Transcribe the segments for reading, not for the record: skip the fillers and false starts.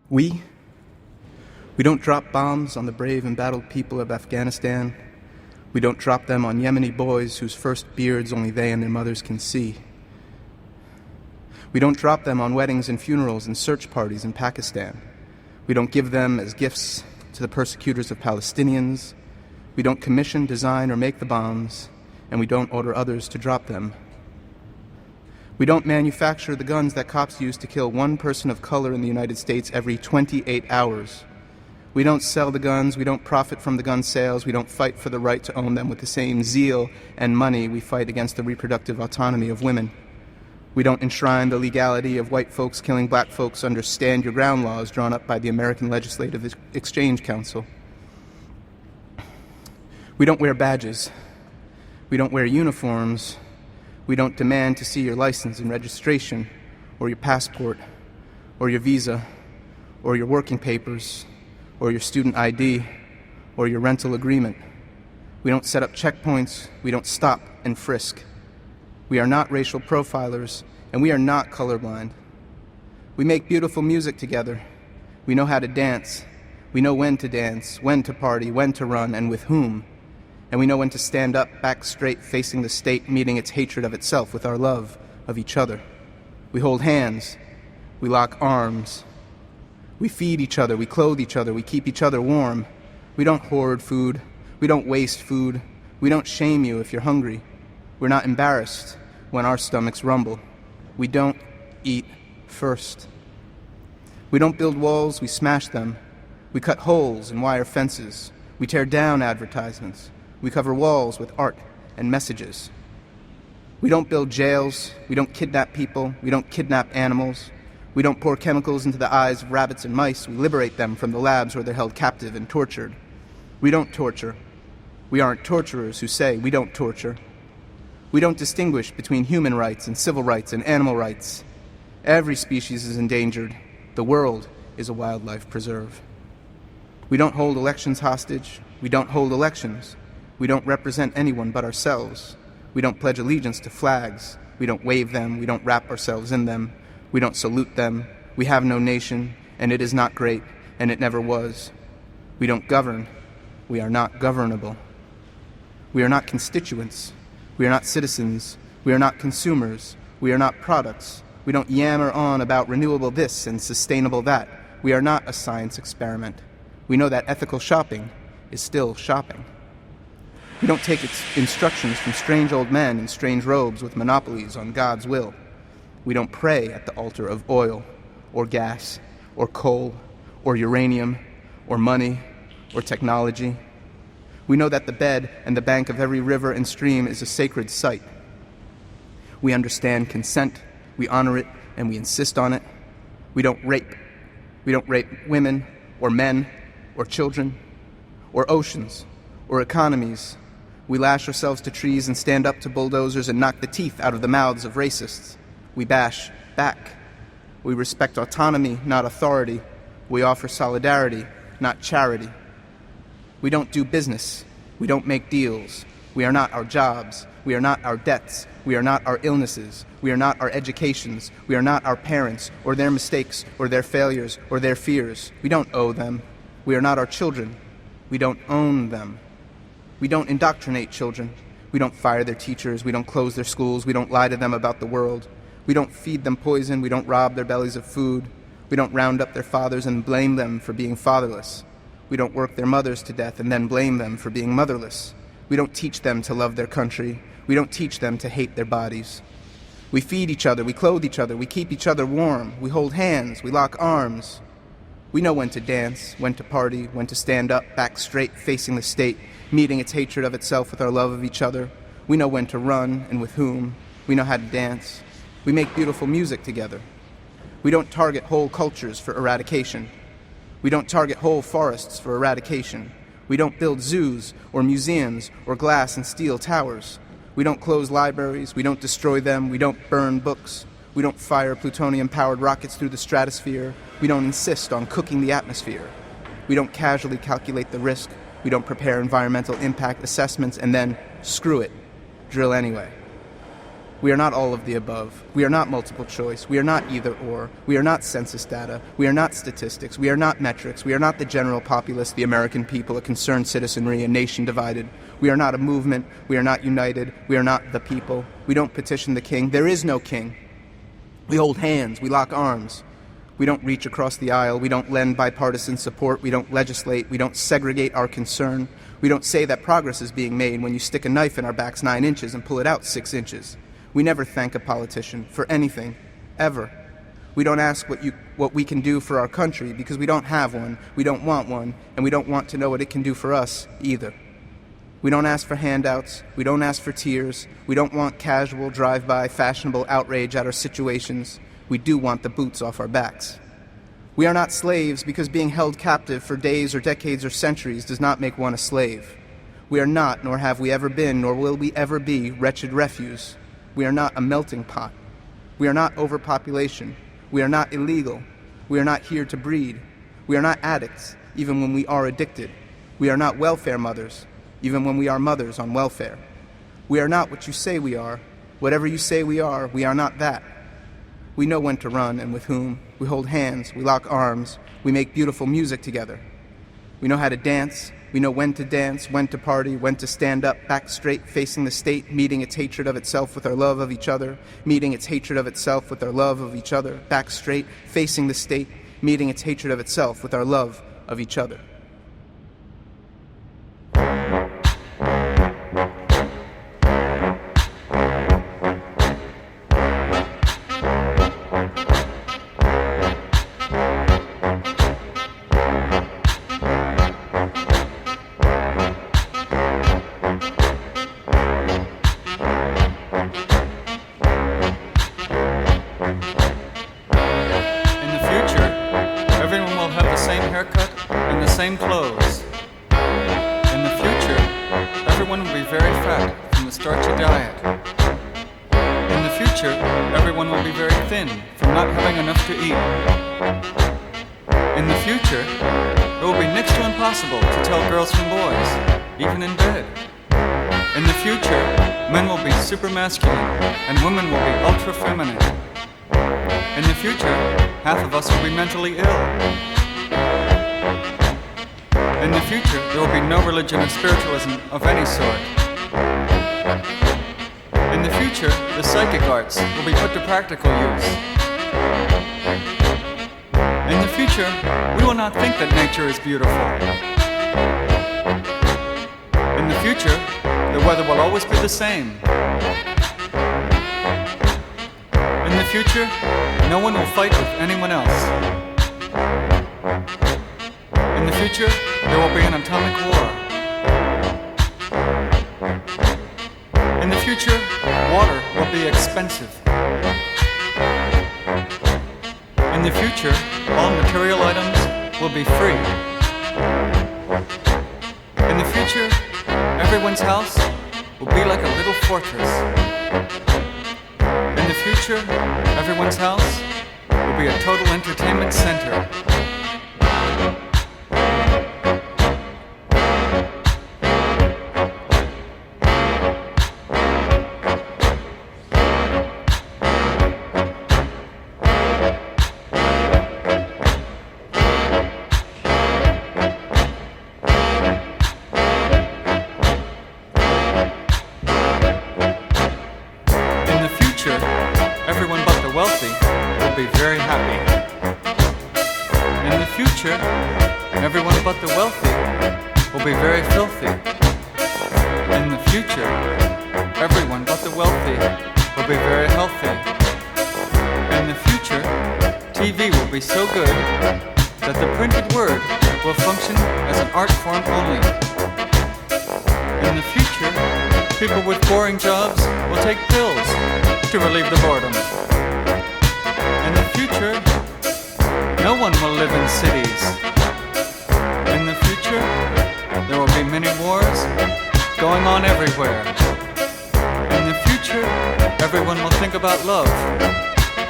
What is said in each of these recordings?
We don't drop bombs on the brave and battled people of Afghanistan. We don't drop them on Yemeni boys whose first beards only they and their mothers can see. We don't drop them on weddings and funerals and search parties in Pakistan. We don't give them as gifts to the persecutors of Palestinians. We don't commission, design, or make the bombs, and we don't order others to drop them. We don't manufacture the guns that cops use to kill one person of color in the United States every 28 hours. We don't sell the guns, we don't profit from the gun sales, we don't fight for the right to own them with the same zeal and money we fight against the reproductive autonomy of women. We don't enshrine the legality of white folks killing black folks under stand your ground laws drawn up by the American Legislative Exchange Council. We don't wear badges. We don't wear uniforms. We don't demand to see your license and registration, or your passport, or your visa, or your working papers, or your student ID, or your rental agreement. We don't set up checkpoints. We don't stop and frisk. We are not racial profilers, and we are not colorblind. We make beautiful music together. We know how to dance. We know when to dance, when to party, when to run, and with whom. And we know when to stand up, back straight, facing the state, meeting its hatred of itself with our love of each other. We hold hands. We lock arms. We feed each other. We clothe each other. We keep each other warm. We don't hoard food. We don't waste food. We don't shame you if you're hungry. We're not embarrassed when our stomachs rumble. We don't eat first. We don't build walls, we smash them. We cut holes in wire fences. We tear down advertisements. We cover walls with art and messages. We don't build jails. We don't kidnap people. We don't kidnap animals. We don't pour chemicals into the eyes of rabbits and mice. We liberate them from the labs where they're held captive and tortured. We don't torture. We aren't torturers who say we don't torture. We don't distinguish between human rights and civil rights and animal rights. Every species is endangered. The world is a wildlife preserve. We don't hold elections hostage. We don't hold elections. We don't represent anyone but ourselves. We don't pledge allegiance to flags. We don't wave them. We don't wrap ourselves in them. We don't salute them. We have no nation, and it is not great, and it never was. We don't govern. We are not governable. We are not constituents. We are not citizens. We are not consumers. We are not products. We don't yammer on about renewable this and sustainable that. We are not a science experiment. We know that ethical shopping is still shopping. We don't take instructions from strange old men in strange robes with monopolies on God's will. We don't pray at the altar of oil, or gas, or coal, or uranium, or money, or technology. We know that the bed and the bank of every river and stream is a sacred site. We understand consent, we honor it, and we insist on it. We don't rape. We don't rape women, or men, or children, or oceans, or economies. We lash ourselves to trees and stand up to bulldozers and knock the teeth out of the mouths of racists. We bash back. We respect autonomy, not authority. We offer solidarity, not charity. We don't do business. We don't make deals. We are not our jobs. We are not our debts. We are not our illnesses. We are not our educations. We are not our parents, or their mistakes, or their failures, or their fears. We don't owe them. We are not our children. We don't own them. We don't indoctrinate children. We don't fire their teachers. We don't close their schools. We don't lie to them about the world. We don't feed them poison. We don't rob their bellies of food. We don't round up their fathers and blame them for being fatherless. We don't work their mothers to death and then blame them for being motherless. We don't teach them to love their country. We don't teach them to hate their bodies. We feed each other. We clothe each other. We keep each other warm. We hold hands. We lock arms. We know when to dance, when to party, when to stand up, back straight, facing the state, meeting its hatred of itself with our love of each other. We know when to run and with whom. We know how to dance. We make beautiful music together. We don't target whole cultures for eradication. We don't target whole forests for eradication. We don't build zoos or museums or glass and steel towers. We don't close libraries. We don't destroy them. We don't burn books. We don't fire plutonium-powered rockets through the stratosphere. We don't insist on cooking the atmosphere. We don't casually calculate the risk. We don't prepare environmental impact assessments and then, screw it, drill anyway. We are not all of the above. We are not multiple choice. We are not either or. We are not census data. We are not statistics. We are not metrics. We are not the general populace, the American people, a concerned citizenry, a nation divided. We are not a movement. We are not united. We are not the people. We don't petition the king. There is no king. We hold hands. We lock arms. We don't reach across the aisle. We don't lend bipartisan support. We don't legislate. We don't segregate our concern. We don't say that progress is being made when you stick a knife in our backs 9 inches and pull it out 6 inches. We never thank a politician for anything, ever. We don't ask what we can do for our country because we don't have one, we don't want one, and we don't want to know what it can do for us either. We don't ask for handouts, we don't ask for tears, we don't want casual, drive-by, fashionable outrage at our situations. We do want the boots off our backs. We are not slaves because being held captive for days or decades or centuries does not make one a slave. We are not, nor have we ever been, nor will we ever be, wretched refuse. We are not a melting pot. We are not overpopulation. We are not illegal. We are not here to breed. We are not addicts, even when we are addicted. We are not welfare mothers, even when we are mothers on welfare. We are not what you say we are. Whatever you say we are not that. We know when to run and with whom. We hold hands. We lock arms. We make beautiful music together. We know how to dance. We know when to dance, when to party, when to stand up, back straight, facing the state, meeting its hatred of itself with our love of each other, meeting its hatred of itself with our love of each other, back straight, facing the state, meeting its hatred of itself with our love of each other. Same clothes. In the future, everyone will be very fat from the starchy diet. In the future, everyone will be very thin from not having enough to eat. In the future, it will be next to impossible to tell girls from boys, even in bed. In the future, men will be super masculine and women will be ultra feminine. In the future, half of us will be mentally ill. In the future, there will be no religion or spiritualism of any sort. In the future, the psychic arts will be put to practical use. In the future, we will not think that nature is beautiful. In the future, the weather will always be the same. In the future, no one will fight with anyone else. In the future, there will be an atomic war. In the future, water will be expensive. In the future, all material items will be free. In the future, everyone's house will be like a little fortress. In the future, everyone's house will be a total entertainment center. Everyone but the wealthy will be very happy. In the future, everyone but the wealthy will be very filthy. In the future, everyone but the wealthy will be very healthy. In the future, TV will be so good that the printed word will function as an art form only. In the future, people with boring jobs will take pills to relieve the boredom. In the future, no one will live in cities. In the future, there will be many wars going on everywhere. In the future, everyone will think about love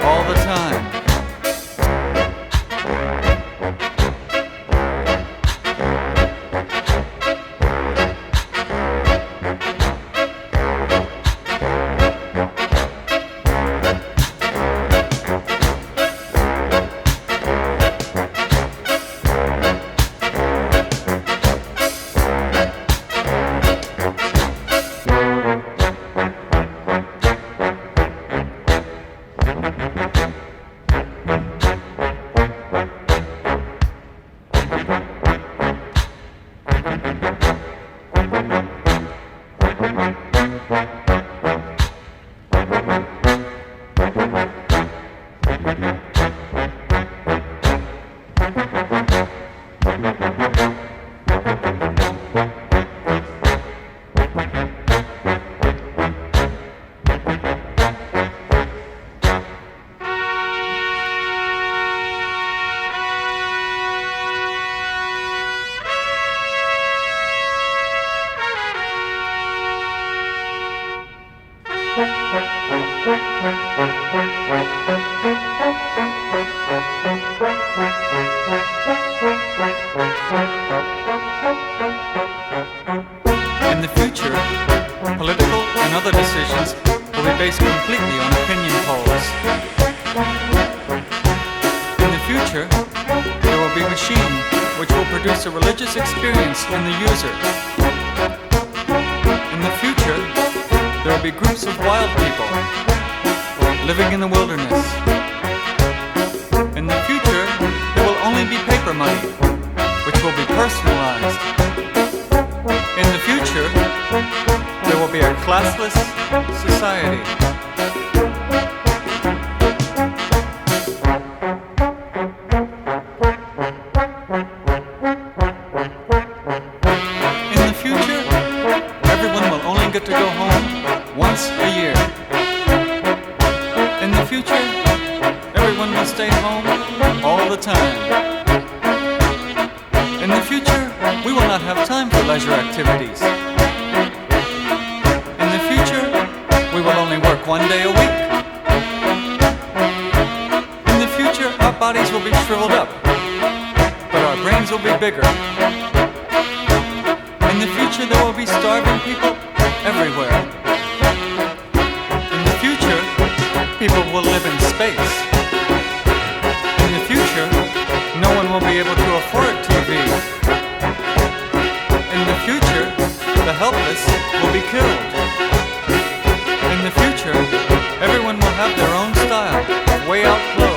all the time. In the future, political and other decisions will be based completely on opinion polls. In the future, there will be a machine which will produce a religious experience in the user. In the future, there will be groups of wild people living in the wilderness. In the future, there will only be paper money, which will be personalized. In the future, there will be a classless society. In the future, everyone will only get to go home once a year. In the future, everyone will stay home all the time. In the future, we will not have time for leisure activities. In the future, we will only work 1 day a week. In the future, our bodies will be shriveled up, but our brains will be bigger. In the future, there will be starving people everywhere. In the future, people will live in space. In the future, no one will be able to afford TV. In the future, the helpless will be killed. In the future, everyone will have their own style, way out clothes.